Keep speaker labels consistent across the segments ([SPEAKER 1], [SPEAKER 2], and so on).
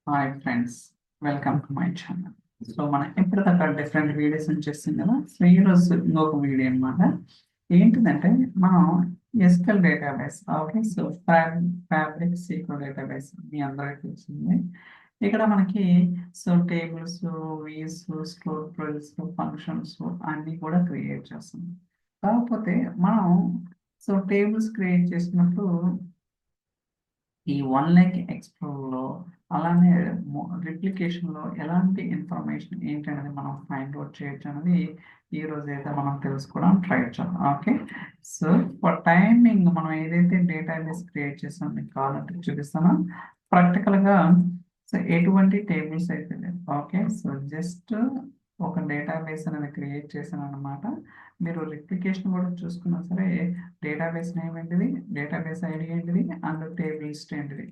[SPEAKER 1] Hi friends, welcome to my channel. So మనం ఎప్పటిదాకా different videos చేస్తుంది కదా. సో ఈరోజు ఇంకొక వీడియో అనమాట. ఏంటిదంటే మనం SQL database, okay. So fabric sequel database మీ అందరికీ తెలిసింది. ఇక్కడ మనకి so tables, views, storage, functions అన్నీ కూడా క్రియేట్ చేస్తుంది. కాకపోతే మనం సో టేబుల్స్ క్రియేట్ చేసినప్పుడు ఈ వన్ లైక్ ఎక్స్ప్లోర్లో అలానే రిప్లికేషన్లో ఎలాంటి ఇన్ఫర్మేషన్ ఏంటనేది మనం ఫైండ్ అవుట్ చేయొచ్చు అనేది ఈ రోజు అయితే మనం తెలుసుకోవడం ట్రై చేద్దాం. ఓకే. సో ఫర్ టైమింగ్ మనం ఏదైతే డేటాబేస్ క్రియేట్ చేసామో మీకు కావాలంటే చూపిస్తాను ప్రాక్టికల్గా. సో ఎటువంటి టేబుల్స్ అయితే లేదు. ఓకే. సో జస్ట్ ఒక డేటాబేస్ అనేది క్రియేట్ చేశాను అనమాట. మీరు రిప్లికేషన్ కూడా చూసుకున్నా సరే డేటాబేస్ నేమ్ ఏంటిది, డేటాబేస్ ఐడి ఏంటిది, అండ్ టేబుల్ లిస్ట్ ఏంటిది.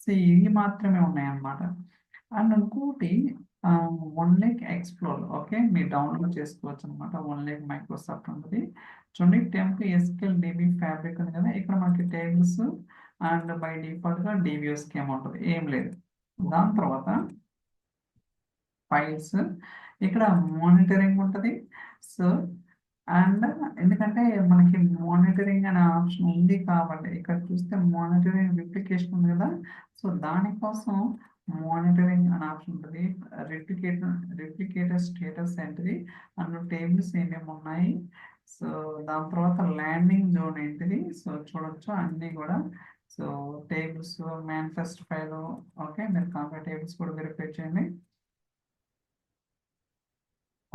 [SPEAKER 1] సో ఇవి మాత్రమే ఉన్నాయన్నమాట. అండ్ ఇంకోటి వన్ లేక్ ఎక్స్ప్లోర్, ఓకే. మీరు డౌన్లోడ్ చేసుకోవచ్చు అనమాట. వన్ లేక్ మైక్రోసాఫ్ట్ ఉంటుంది చూడండి. టెంప్ ఎస్క్యూఎల్ డిబి ఫ్యాబ్రిక్ ఉంది కదా, ఇక్కడ మనకి టేబుల్స్ అండ్ బై డిఫాల్ట్గా డిబిఓ స్కీమ్ ఉంటుంది, ఏం లేదు. దాని తర్వాత ఫైల్స్, ఇక్కడ మానిటరింగ్ ఉంటుంది. సో అండ్ ఎందుకంటే మనకి మానిటరింగ్ అనే ఆప్షన్ ఉంది కాబట్టి ఇక్కడ చూస్తే మానిటరింగ్ రిప్లికేషన్ ఉంది కదా. సో దానికోసం మానిటరింగ్ అనే ఆప్షన్ ఉంటుంది. రిప్లికేటర్ స్టేటస్ ఏంటిది, అందులో టేబుల్స్ ఏమేమి ఉన్నాయి. సో దాని తర్వాత ల్యాండింగ్ జోన్ ఏంటిది. సో చూడొచ్చు అన్నీ కూడా. So tables manifest file, okay. మీరు కాంపౌండ్ టేబుల్స్ కూడా వెరిఫై చేయండి.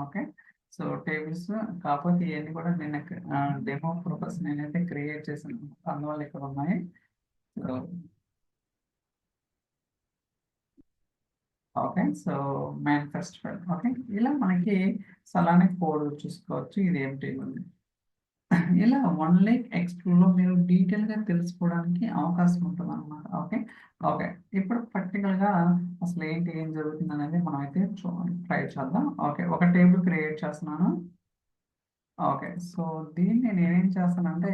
[SPEAKER 1] ఓకే. సో టేబుల్స్ కాకపోతే ఇవన్నీ కూడా నేను డెమో పర్పస్ నేనైతే క్రియేట్ చేశాను, అందువల్ల ఇక్కడ ఉన్నాయి. So okay. So manifest file, okay. ఇలా మనకి అలానే కోడ్ చూసుకోవచ్చు. ఇది ఏం టేబుల్ ఇలా వన్ లేక్ ఎక్స్ప్లోర్లో మీరు డీటెయిల్గా తెలుసుకోవడానికి అవకాశం ఉంటుంది అనమాట. ఓకే. ఓకే. ఇప్పుడు ప్రాక్టికల్గా అసలు ఏం జరుగుతుంది అనేది మనం అయితే ట్రై చేద్దాం. ఓకే. ఒక టేబుల్ క్రియేట్ చేస్తున్నాను. ఓకే. సో దీన్ని నేనేం చేస్తానంటే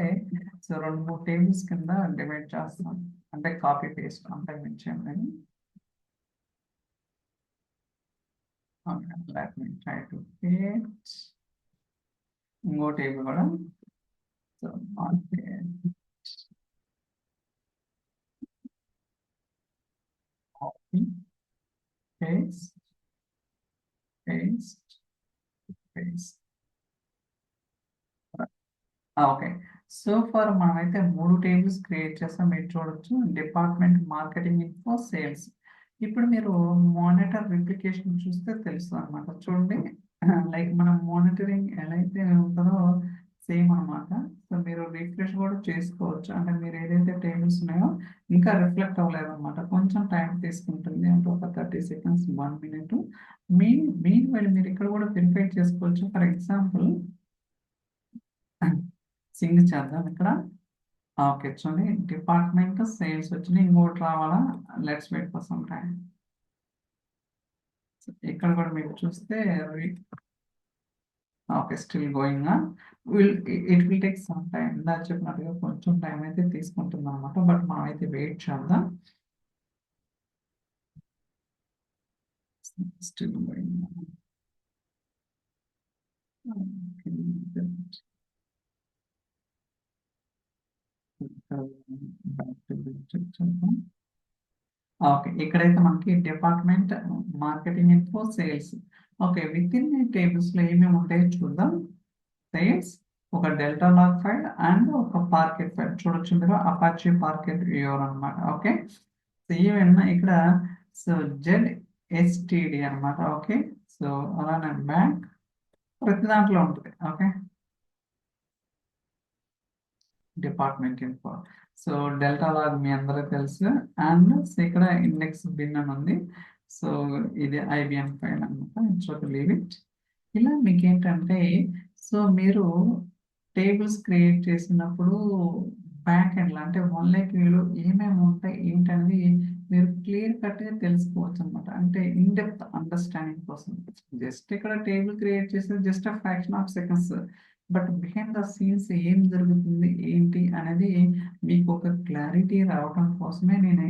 [SPEAKER 1] సో 2-3 టేబుల్స్ కింద డివైడ్ చేస్తాను, అంటే కాపీ పేస్ట్ అంతే మించేం లేదు. Okay. Let me try to create ఇంకో టేబుల్ కూడా. So copy paste paste paste. Okay. So for మనమైతే 3 టేబుల్స్ క్రియేట్ చేస్తాం. మీరు చూడొచ్చు డిపార్ట్మెంట్, మార్కెటింగ్ ఇన్ఫో, సేల్స్. ఇప్పుడు మీరు మానిటర్ రిప్లికేషన్ చూస్తే తెలుస్తుంది అనమాట. చూడండి లైక్ మనం మానిటరింగ్ ఎలా అయితే ఉంటుందో సేమ్ అనమాట. సో మీరు రిఫ్రెష్ కూడా చేసుకోవచ్చు, అంటే మీరు ఏదైతే టేబుల్స్ ఉన్నాయో ఇంకా రిఫ్లెక్ట్ అవ్వలేదు అనమాట. కొంచెం టైం తీసుకుంటుంది, అంటే ఒక 30 సెకండ్స్, 1 మినిట్. మీన్ వైల్ మీరు ఇక్కడ కూడా వెరిఫై చేసుకోవచ్చు. ఫర్ ఎగ్జాంపుల్ సింగ్ చేద్దాం ఇక్కడ. ఓకే. చూడండి డిపార్ట్మెంట్ సేల్స్ వచ్చినాయి, ఇంకోటి రావాలా. Let's wait for some time. ఇక్కడ కూడా మీరు చూస్తే okay still going it will take some time. ఇందాక చెప్పినట్టుగా కొంచెం టైం అయితే తీసుకుంటుంది అనమాట. బట్ మనం అయితే వెయిట్ చేద్దాం. Still going. ఓకే. ఇక్కడైతే మనకి department, marketing info, sales. Okay. With in tables లో ఏమేమి ఉంటాయో చూద్దాం. సేల్స్, ఒక డెల్టా లాగ్ ఫైల్ అండ్ ఒక పార్కెట్ ఫైల్. చూడొచ్చు మీరు అపాచీ పార్కెట్ వ్యూవర్ అనమాట. ఓకే. సో ఈవెన్ ఇక్కడ సో ZSTD అనమాట. ఓకే. సో అలానే బ్యాంక్ ప్రతి దాంట్లో ఉంటుంది. Okay. Department info. So delta log మీ అందరికీ తెలుసు. అండ్ ఇక్కడ ఇండెక్స్ బిన్ అని ఉంది. సో ఇది IBM ఫైల్ అనమాట. Leave it. ఇలా మీకు ఏంటంటే సో మీరు టేబుల్స్ క్రియేట్ చేసినప్పుడు బ్యాక్ ఎండ్లో అంటే వన్ లైక్ వ్యూలో ఏమేమి ఉంటాయి ఏంటనేది మీరు క్లియర్ కట్గా తెలుసుకోవచ్చు అనమాట. అంటే ఇన్ డెప్త్ అండర్స్టాండింగ్ కోసం జస్ట్ ఇక్కడ టేబుల్ క్రియేట్ చేసేది just fraction of seconds. But behind the scenes ఏం జరుగుతుంది ఏంటి అనేది మీకు ఒక క్లారిటీ రావడం కోసమే నేను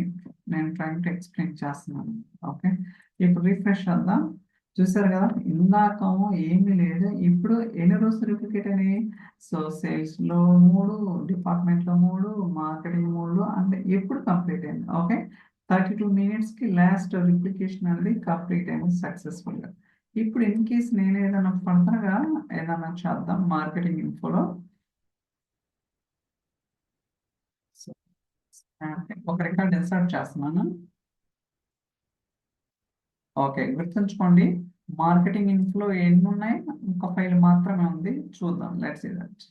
[SPEAKER 1] ట్రైన్ టు ఎక్స్ప్లెయిన్ చేస్తున్నాను. ఓకే, ఇప్పుడు రిఫ్రెష్ చేద్దాం. చూసారు కదా, ఇందాక ఏమీ లేదు, ఇప్పుడు ఎన్ని రోజులు రిప్లికేట్ అయినాయి? సో సేల్స్ లో 3, డిపార్ట్మెంట్ లో 3, మార్కెటింగ్ 3, అంటే ఎప్పుడు కంప్లీట్ అయింది? ఓకే, 32 minutes కి లాస్ట్ రిప్లికేషన్ అనేది కంప్లీట్ అయింది సక్సెస్ఫుల్ గా. ఇప్పుడు ఇన్ కేస్ నేను ఏదైనా ఫర్దర్ గా ఏదైనా చేద్దాం మార్కెటింగ్ ఇన్ఫోలో. ఒక రికార్డ్ ఇన్సర్ట్ చేస్తున్నాను. ఓకే, గుర్తుంచుకోండి, మార్కెటింగ్ ఇన్ఫ్లో ఎన్ని ఉన్నాయి? ఒక ఫైల్ మాత్రమే ఉంది. చూద్దాం, లెట్స్ సీ దట్.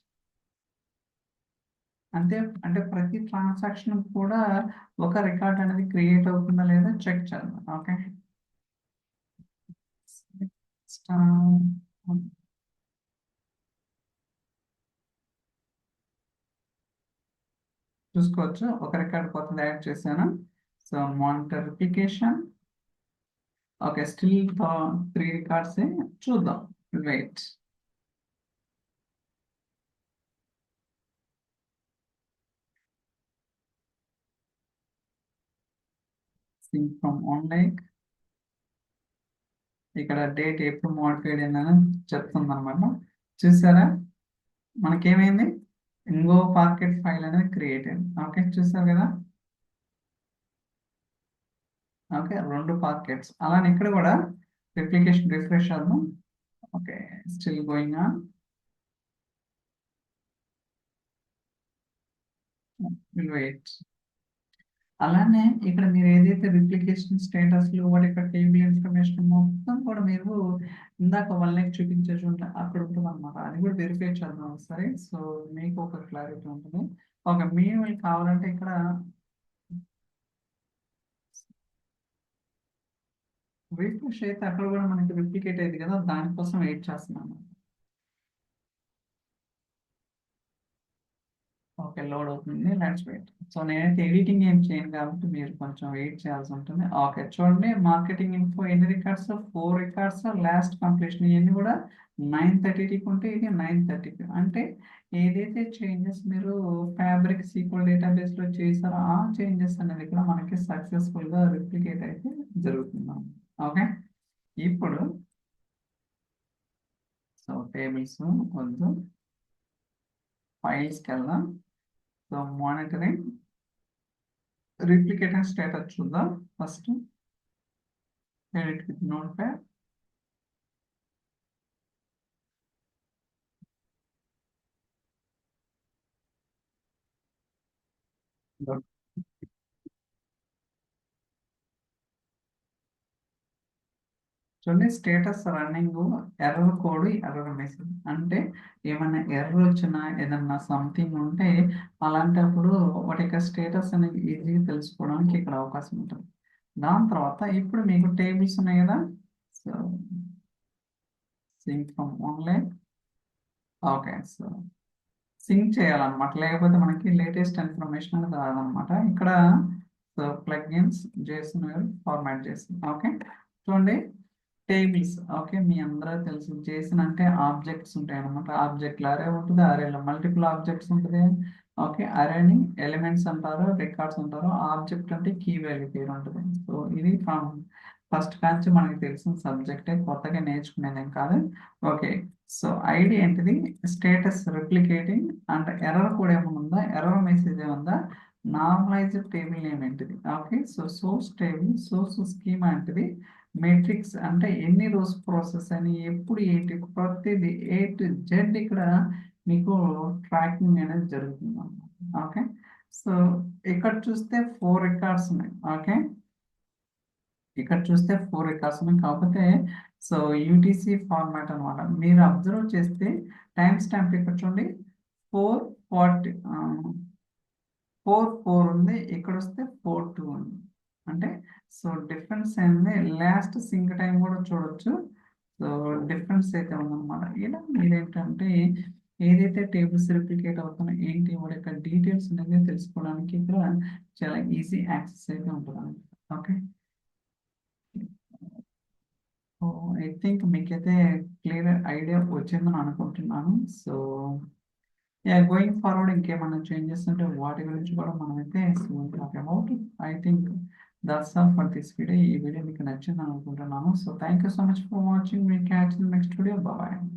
[SPEAKER 1] అంటే అంటే ప్రతి ట్రాన్సాక్షన్ కూడా ఒక రికార్డ్ అనేది క్రియేట్ అవుతుందా లేదా చెక్ చేద్దాం. ఓకే, చూసుకోవచ్చు, ఒక రికార్డ్ కొత్తది యాడ్ చేశాను. So monitor replication. Okay, still 3 records. చూద్దాం, వెయిట్. Sync from online. ఇక్కడ డేట్ ఎప్పుడు మోడిఫైడ్ అయిందని చెప్తుంది అనమాట. చూసారా, మనకేమైంది? ఇంకో పాకెట్ ఫైల్ అనేది క్రియేట్ అయింది. ఓకే, చూసారు కదా. Okay, 2 pockets. అలానే ఇక్కడ కూడా రిప్లికేషన్ రిఫ్రెష్ చేద్దాం. Okay, still going on. Wait. అలానే ఇక్కడ మీరు ఏదైతే రిప్లికేషన్ స్టేటస్ లో వాటి యొక్క టేబుల్ ఇన్ఫర్మేషన్ మొత్తం కూడా మీరు ఇందాక వాళ్ళకి చూపించే చూడండి, అక్కడ ఉంటుంది అనమాట. అది కూడా వెరిఫై చేద్దాం సరే. సో మీకు ఒక క్లారిటీ ఉంటుంది. ఓకే, మీరు కావాలంటే ఇక్కడ రిఫ్రెష్ అయితే అక్కడ కూడా మనకి రిప్లికేట్ అయ్యింది కదా, దానికోసం వెయిట్ చేస్తున్నాను. ఓకే, లోడ్ అవుతుంది, లెట్స్ వెయిట్. సో నేనైతే ఎడిటింగ్ ఏం చేయను కాబట్టి మీరు కొంచెం వెయిట్ చేయాల్సి ఉంటుంది. ఓకే, చూడండి, మార్కెటింగ్ ఇన్ఫో ఎన్ని రికార్డ్స్? 4 రికార్డ్స్. లాస్ట్ కంప్లీషన్ ఇవన్నీ కూడా 9:30కి ఉంటే ఇది 9:30కి. అంటే ఏదైతే చేంజెస్ మీరు ఫ్యాబ్రిక్ సీక్వెల్ డేటాబేస్ లో చేశారో ఆ చేంజెస్ అనేది కూడా మనకి సక్సెస్ఫుల్ గా రిప్లికేట్ అయితే జరుగుతుంది. ఓకే, ఇప్పుడు సో టేబుల్స్ వద్దు, ఫైల్స్కి వెళ్దాం. సో మానిటరింగ్ రిప్లికేటింగ్ స్టేటస్ చూద్దాం first. Edit with notepad. చూడండి, status running, error code, error message. అంటే ఏమైనా ఎర్రర్ వచ్చినా ఏదన్నా సంథింగ్ ఉంటే అలాంటప్పుడు వాటి యొక్క స్టేటస్ అనేది ఈజీగా తెలుసుకోవడానికి ఇక్కడ అవకాశం ఉంటుంది. దాని తర్వాత ఇప్పుడు మీకు టేబుల్స్ ఉన్నాయి కదా. So sync from online. Okay, so sync చేయాలన్నమాట, లేకపోతే మనకి లేటెస్ట్ ఇన్ఫర్మేషన్ అనేది రాదనమాట. ఇక్కడ సో ప్లగ్ఇన్స్ జేసన్ ఫార్మాట్ చేసి. ఓకే, చూడండి, టేబుల్స్. ఓకే, మీ అందరూ తెలుసు జేసన్ అంటే ఆబ్జెక్ట్స్ ఉంటాయి అనమాట. ఆబ్జెక్ట్ అరే ఉంటుంది, అరేలో మల్టిపుల్ ఆబ్జెక్ట్స్ ఉంటుంది. ఓకే, అరేని ఎలిమెంట్స్ అంటారు, రికార్డ్స్ అంటారు. ఆబ్జెక్ట్ అంటే కీ వాల్యూ పేరు ఉంటుంది. సో ఇది ఫ్రమ్ ఫస్ట్ కాంచి మనకి తెలిసిన సబ్జెక్టే, కొత్తగా నేర్చుకునేదేం కాదు. ఓకే, సో ఐడి ఏంటిది? Status replicating. అంటే ఎర్రర్ కూడా ఏమైనా ఉందా? ఎర్రర్ మెసేజ్ ఏముందా? నార్మలైజ్డ్ టేబుల్ నేమ్ ఏంటిది? Okay, so source table, source schema ఏంటిది? మెట్రిక్స్ అంటే ఎన్ని రోజు ప్రాసెస్ అని, ఎప్పుడు ఏంటి, ప్రతిదీ ఏ టు జెడ్ ఇక్కడ మీకు ట్రాకింగ్ అనేది జరుగుతుంది అన్నమాట. ఓకే, సో ఇక్కడ చూస్తే 4 రికార్డ్స్ ఉన్నాయి. ఓకే, ఇక్కడ చూస్తే 4 రికార్డ్స్ ఉన్నాయి. కాకపోతే సో యూటీసీ ఫార్మాట్ అనమాట. మీరు అబ్జర్వ్ చేస్తే టైం స్టాంప్ ఇక్కడ చూడండి 4:40, 4:4 ఉంది. ఇక్కడ వస్తే 4:2 ఉంది. అంటే సో డిఫరెన్స్ ఏంది? లాస్ట్ సింక్ టైం కూడా చూడొచ్చు. సో డిఫరెన్స్ అయితే ఉందన్నమాట. ఇలా మీరేంటంటే ఏదైతే టేబుల్స్ రిప్లికేట్ అవుతున్నాయి ఏంటి వాటి యొక్క డీటెయిల్స్ అనేది తెలుసుకోవడానికి ఇక్కడ చాలా ఈజీ యాక్సెస్ అయితే ఉంటుంది. ఓకే, ఐ థింక్ మీకైతే క్లియర్ ఐడియా వచ్చిందని అనుకుంటున్నాను. సో గోయింగ్ ఫార్వర్డ్ ఇంకేమైనా చేంజెస్ ఉంటే వాటి గురించి కూడా మనమైతే talk about. I think that's all for this video. ఈ వీడియో మీకు నచ్చిందని అనుకుంటున్నాను. So thank you so much for watching. మీ క్యాచ్ నెక్స్ట్ వీడియో. బాయ్.